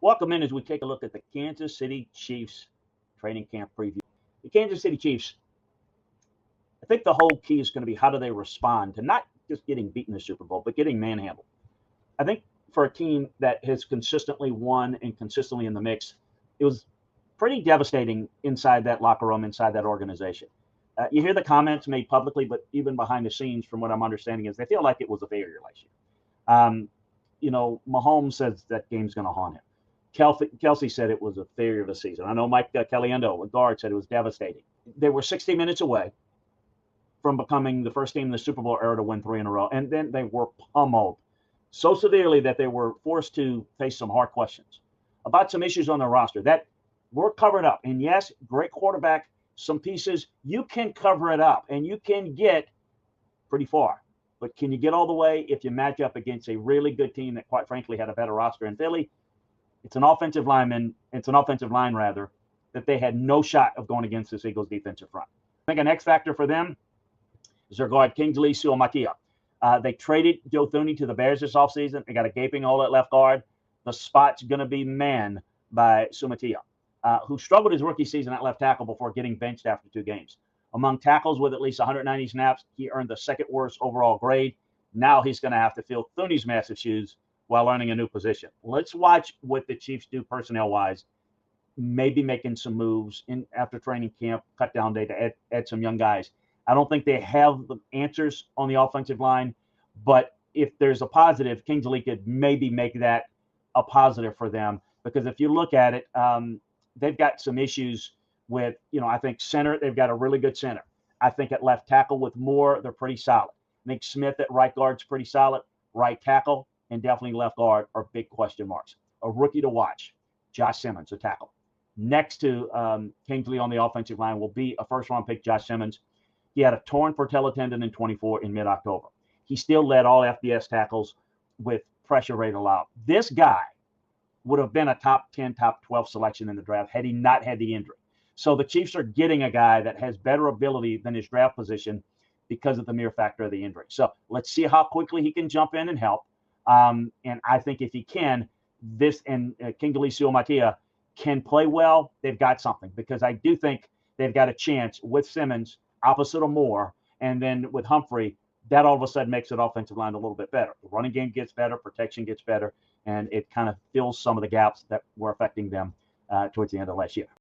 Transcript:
Welcome in as we take a look at the Kansas City Chiefs training camp preview. The Kansas City Chiefs, I think the whole key is going to be how do they respond to not just getting beaten in the Super Bowl, but getting manhandled. I think for a team that has consistently won and consistently in the mix, it was pretty devastating inside that locker room, inside that organization. You hear the comments made publicly, but even behind the scenes, from what I'm understanding, is they feel like it was a failure last year. Mahomes says that game's going to haunt him. Kelsey said it was a failure of the season. I know Mike Caliendo, a guard, said it was devastating. They were 60 minutes away from becoming the first team in the Super Bowl era to win 3 in a row, and then they were pummeled so severely that they were forced to face some hard questions about some issues on their roster that were covered up. And yes, great quarterback, some pieces, you can cover it up, and you can get pretty far. But can you get all the way if you match up against a really good team that, quite frankly, had a better roster in Philly? It's an offensive line, that they had no shot of going against this Eagles defensive front. I think an X factor for them is their guard, Kingsley Suamataia. They traded Joe Thuney to the Bears this offseason. They got a gaping hole at left guard. The spot's going to be manned by Suamataia, who struggled his rookie season at left tackle before getting benched after 2 games. Among tackles with at least 190 snaps, he earned the second worst overall grade. Now he's going to have to fill Thuney's massive shoes while learning a new position. Let's watch what the Chiefs do personnel-wise, maybe making some moves in after training camp, cut down day to add some young guys. I don't think they have the answers on the offensive line, but if there's a positive, Kingsley could maybe make that a positive for them, because if you look at it, they've got some issues with, I think center, they've got a really good center. I think at left tackle with Moore, they're pretty solid. Nick Smith at right guard's pretty solid. Right tackle and definitely left guard are big question marks. A rookie to watch, Josh Simmons, a tackle. Next to Kingsley on the offensive line will be a first-round pick, Josh Simmons. He had a torn patella tendon in 24 in mid-October. He still led all FBS tackles with pressure rate allowed. This guy would have been a top 10, top 12 selection in the draft had he not had the injury. So the Chiefs are getting a guy that has better ability than his draft position because of the mere factor of the injury. So let's see how quickly he can jump in and help. And I think if he can, this and Kingsley Suamataia can play well, they've got something, because I do think they've got a chance with Simmons opposite of Moore, and then with Humphrey, that all of a sudden makes that offensive line a little bit better. The running game gets better, protection gets better, and it kind of fills some of the gaps that were affecting them towards the end of last year.